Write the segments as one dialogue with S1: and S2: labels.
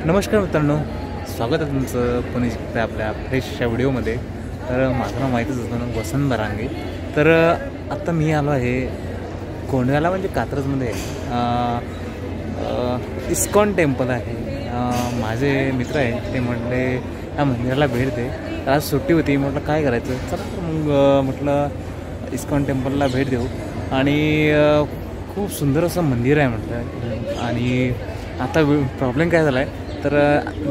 S1: नमस्कार मित्रांनो, स्वागत आहे तुमचं पुणे शिकता आपल्या फ्रेशच्या व्हिडिओमध्ये. तर माझं नाव माहीतच होतं ना, वसंत बरांगे. तर आत्ता मी आलो आहे कोंढव्याला, म्हणजे कात्रजमध्ये इस्कॉन टेम्पल आहे. माझे मित्र आहे, ते म्हटले या मंदिराला भेट दे. आज सुट्टी होती, म्हटलं काय करायचं, चला तर मग म्हटलं इस्कॉन टेम्पलला भेट देऊ. आणि खूप सुंदर असं मंदिर आहे म्हटलं. आणि आता प्रॉब्लेम काय झाला आहे, तर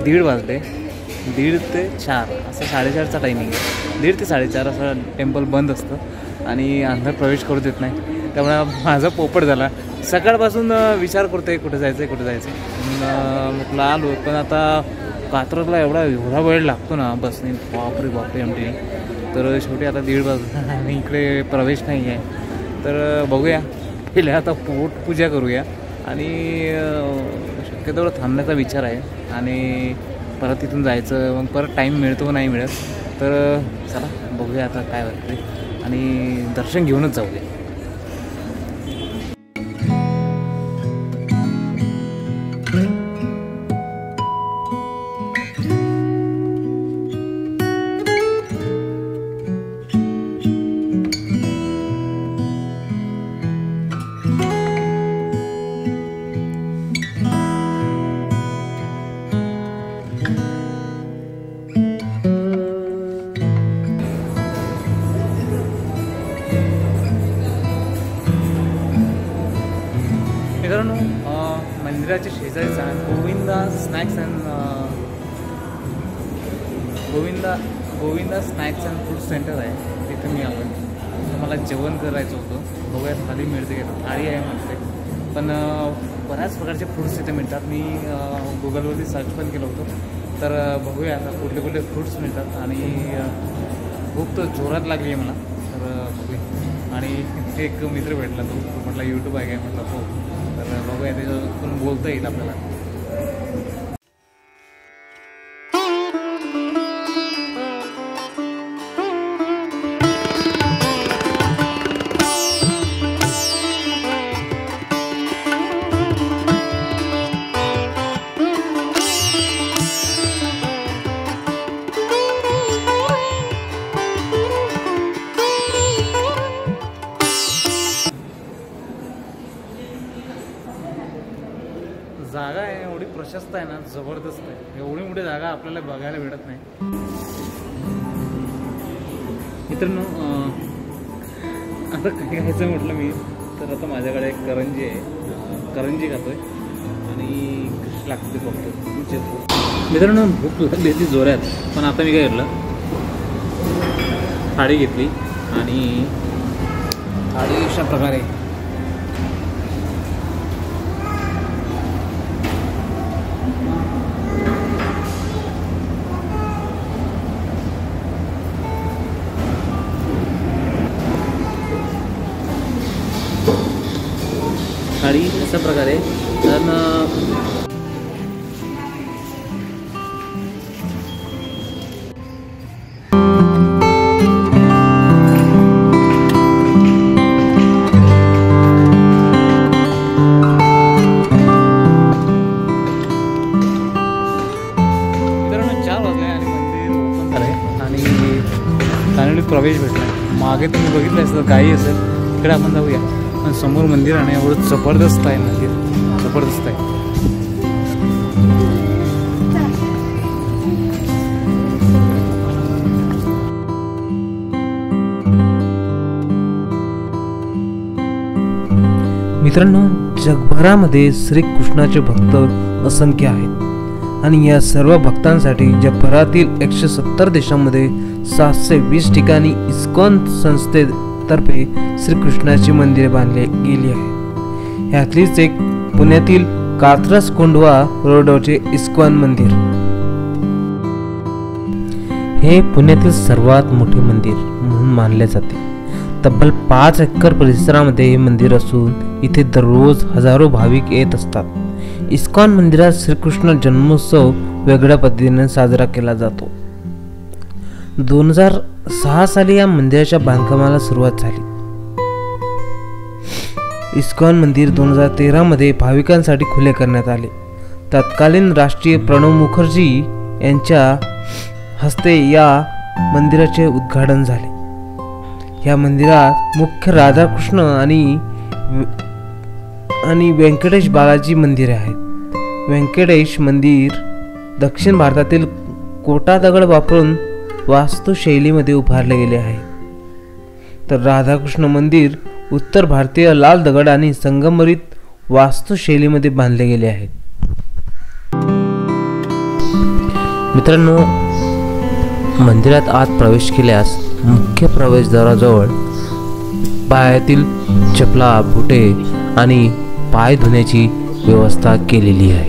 S1: 1:30 वाजले, 1:30 ते 4 असं 4:30चा टायमिंग आहे. 1:30 ते 4:30 असं टेम्पल बंद असतं आणि अंदर प्रवेश करू देत नाही. त्यामुळे माझा पोपट झाला. सकाळपासून विचार करतो आहे कुठे जायचं आहे, कुठे जायचं आहे. म्हटलं आलो, पण आता कात्रजला एवढा वेळ लागतो ना बसने, बापरे एमटी. तर शेवटी आता 1:30 वाजता आणि इकडे प्रवेश नाही आहे. तर बघूया, पहिले आता पोटपूजा करूया आणि शक्यतो थांबण्याचा विचार आहे. आणि परत तिथून जायचं, मग परत टाईम मिळतो नाही मिळत. तर चला बघूया आता काय वाटते आणि दर्शन घेऊनच जाऊया. मित्रांनो, मंदिराच्या शेजारीचा Govinda snacks and food centre आहे. तिथे मी आलो. मला जेवण करायचं होतं. बघूया थाली मिळते का. थाळी आहे म्हणते, पण बऱ्याच प्रकारचे फ्रूट्स तिथे मिळतात. मी गुगलवरती सर्च पण केलं होतं. तर बघूया आता कुठले कुठले फ्रूट्स मिळतात. आणि खूप तर जोरात लागली आहे मला. तर बघूया. आणि एक मित्र भेटला, तो म्हटला यूट्यूब आहे काय, म्हटलं हो. तर बघूया, त्याच्यातून बोलता येईल आपल्याला. जागा आहे एवढी प्रशस्त आहे ना, जबरदस्त आहे. एवढी मोठी जागा आपल्याला बघायला भेटत नाही. मित्रांनो, आता काय खायचं म्हटलं मी, तर आता माझ्याकडे एक करंजी आहे. करंजी खातोय आणि कशी लागते ते बघतो. मित्रांनो, भूक लागली ती जोरात. पण आता मी काय केलं, थाळी घेतली आणि थाळी अशा प्रकारे थाळी अशा प्रकारे. तर प्रवेश भेटला. मागे तुम्ही बघितलं असेल, काही असेल इकडे आपण जाऊया. पण समोर मंदिर आहे, एवढं जबरदस्त आहे मंदिर, जबरदस्त आहे.
S2: मित्रांनो, जगभरामध्ये श्रीकृष्णाचे भक्त असंख्य आहेत आणि या सर्व भक्तांसाठी जगभरातील 170 देशांमध्ये 720 ठिकाणी इस्कॉन संस्थेतर्फे श्रीकृष्णाची मंदिरे बांधली गेली आहेत. यातलीच एक पुण्यातील कात्रज कोंढवा रोडवरचे इस्कॉन मंदिर. हे पुण्यातील सर्वात मोठे मंदिर म्हणून मानले जाते. तब्बल 5 एकर परिसरामध्ये हे मंदिर असून इथे दररोज हजारो भाविक येत असतात. इस्कॉन मंदिरात श्रीकृष्ण जन्मोत्सव वेगळ्या पद्धतीने साजरा केला जातो. 2006 साली या मंदिराच्या बांधकामाला सुरुवात झाली. इस्कॉन मंदिर 2013 मध्ये भाविकांसाठी खुले करण्यात आले. तत्कालीन राष्ट्रीय प्रणव मुखर्जी यांच्या हस्ते या मंदिराचे उद्घाटन झाले. या मंदिरात मुख्य राधाकृष्ण आणि व्यंकटेश बालाजी मंदिरे आहेत. व्यंकटेश मंदिर दक्षिण भारतातील कोटा दगड वापरून वास्तुशैलीमध्ये उभारले गेले आहे, तर राधाकृष्ण मंदिर उत्तर भारतीय लाल दगड आणि संगमरवरी वास्तुशैलीमध्ये बांधले गेले आहेत. मित्रांनो, मंदिरात आत प्रवेश केल्यास मुख्य प्रवेशद्वाराजवळ पायातील चपला, बुटे आणि पाय धुण्याची व्यवस्था केलेली आहे.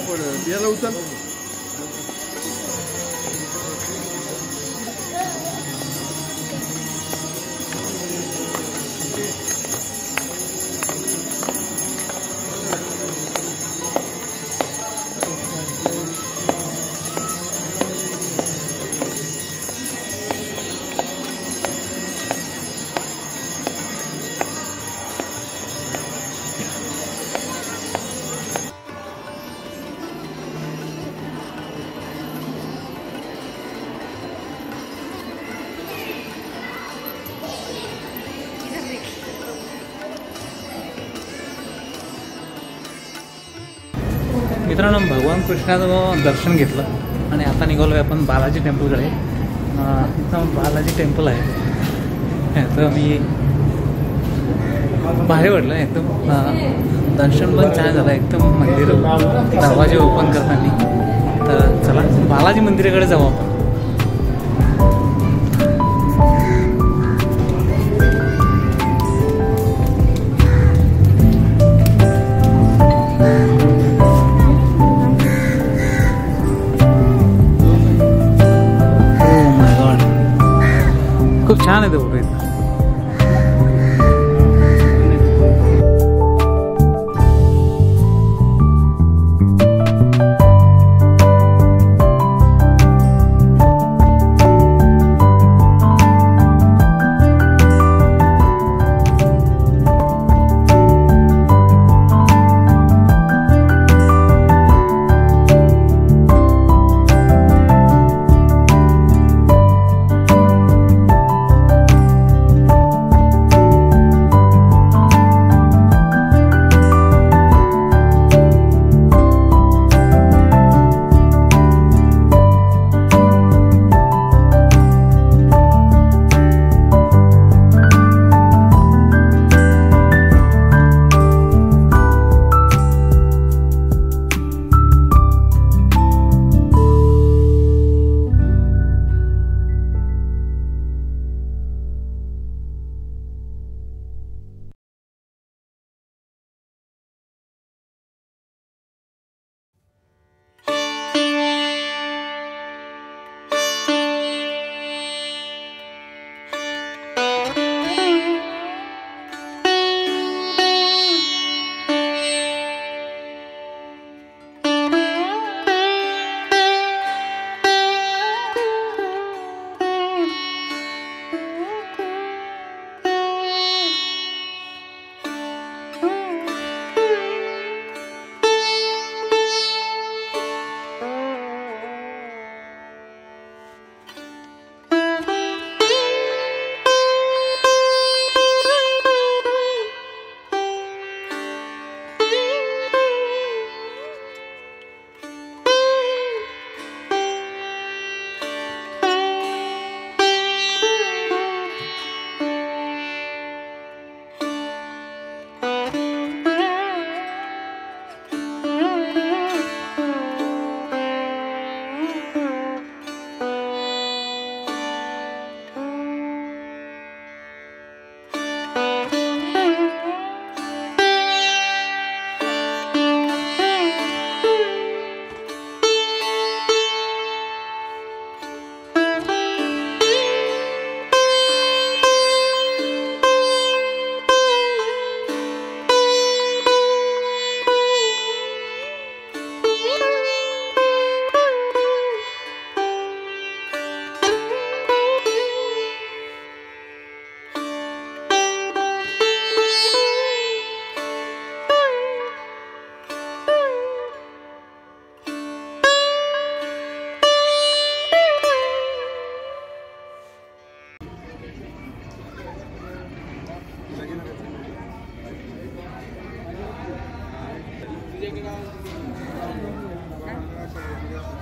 S3: याला उचल.
S1: मित्रांनो, भगवान कृष्णाचं दर्शन घेतलं आणि आता निघालो आहे आपण बालाजी टेम्पलकडे. इथं बालाजी टेम्पल आहे. तर मी भारी वाटलं एकदम. दर्शन पण छान झालं एकदम. मंदिर दरवाजे ओपन करताना. तर चला बालाजी मंदिराकडे जाऊ आपण. खूप छान आहे ते फोटो इथं.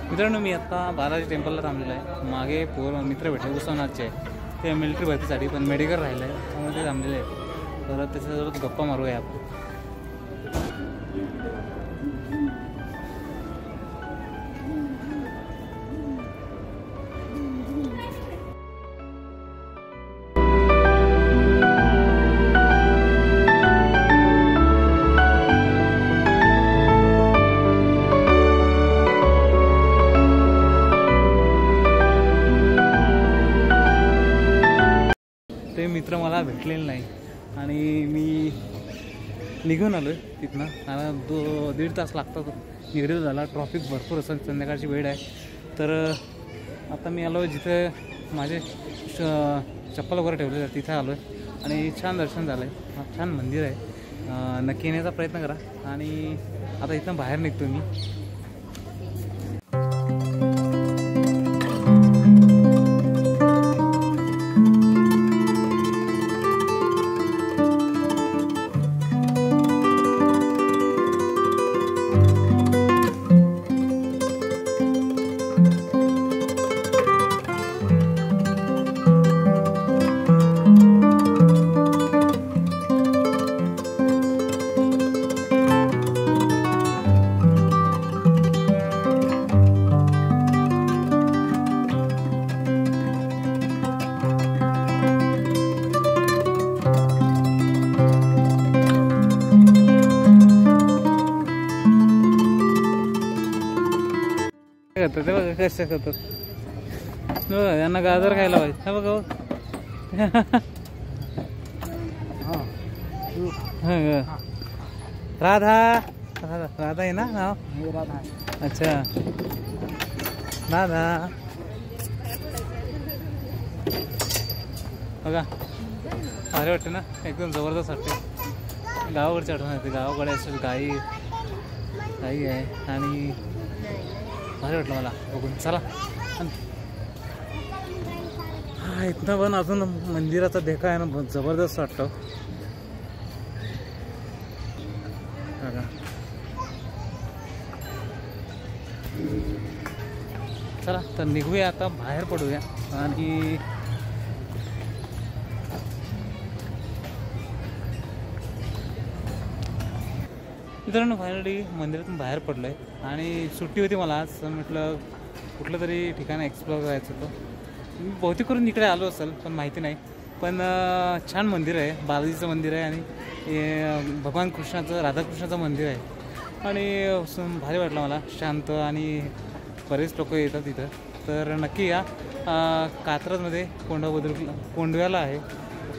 S1: मित्रांनो, मी आता बालाजी टेम्पलला थांबलेलं आहे. मागे मित्र भेटले उसवनाथचे, ते मिलिटरी भरतीसाठी पण मेडिकल राहिलं आहे, त्यामुळे ते थांबलेले आहेत. तर त्याच्यासोबत गप्पा मारूया आपण. भेटलेलं नाही आणि मी निघून आलो आहे तिथनं. आणि 1.5 तास लागतात निघालेलं झाला. ट्रॉफिक भरपूर असं संध्याकाळची वेळ आहे. तर आता मी आलो जिथं माझे चप्पल वगैरे ठेवले आहे तिथे आलो आहे आणि छान दर्शन झालं आहे. छान मंदिर आहे. नक्की येण्याचा प्रयत्न करा. आणि आता इथनं बाहेर निघतो मी. करतात ते बघा कसे करतात. बघा यांना गाजर खायला पाहिजे. हे बघा राधा राधा राधा आहे ना नाव. अच्छा राधा. बघा भारी वाटते ना एकदम जबरदस्त वाटते. गावाकडची आठवण येते. गावाकडे असेल गाई आहे आणि भारी वाटलं मला बघून. चला हा इथनं पण अजून मंदिराचा देखा आहे ना जबरदस्त वाटतं. चला तर निघूया आता बाहेर पडूया. आणि मित्रांनो फायनली मंदिरातून बाहेर पडलो आहे आणि सुट्टी होती मला आज. म्हटलं कुठलं तरी ठिकाण एक्सप्लोअर करायचं होतं. मी बहुतेक करून इकडे आलो असेल पण माहिती नाही. पण छान मंदिर आहे. बालाजीचं मंदिर आहे आणि भगवान कृष्णाचं राधाकृष्णाचं मंदिर आहे. आणि भारी वाटलं मला. शांत आणि बरेच लोक येतात तिथं. तर नक्की या. कात्रजमध्ये कोंडव्याला आहे.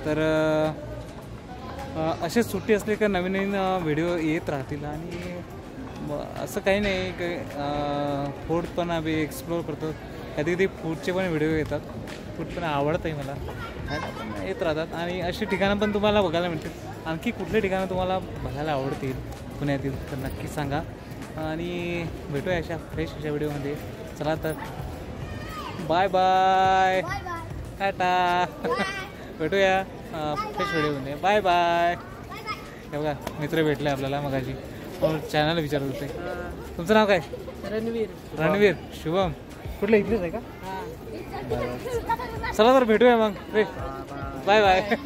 S1: तर असे सुट्टी असले का नवीन नवीन व्हिडिओ येत राहतील. आणि असं काही नाही की फूड पण आम्ही एक्सप्लोअर करतो. कधी कधी फूडचे पण व्हिडिओ येतात. फूड पण आवडतं आहे मला. पण येत राहतात. आणि अशी ठिकाणं पण तुम्हाला बघायला मिळतील. आणखी कुठले ठिकाणं तुम्हाला बघायला आवडतील पुण्यातील तर नक्की सांगा. आणि भेटूया अशा फ्रेश अशा व्हिडिओमध्ये. चला तर बाय बाय टाटा. भेटूया फ्रेश व्हिडिओमध्ये. Bye bye. हे बघा मित्र भेटले आपल्याला मगाशी. चॅनल विचारत होते. तुमचं नाव काय? रणवीर. शुभम. कुठलं इथलेच आहे का? चला तर भेटूया मग. Bye bye.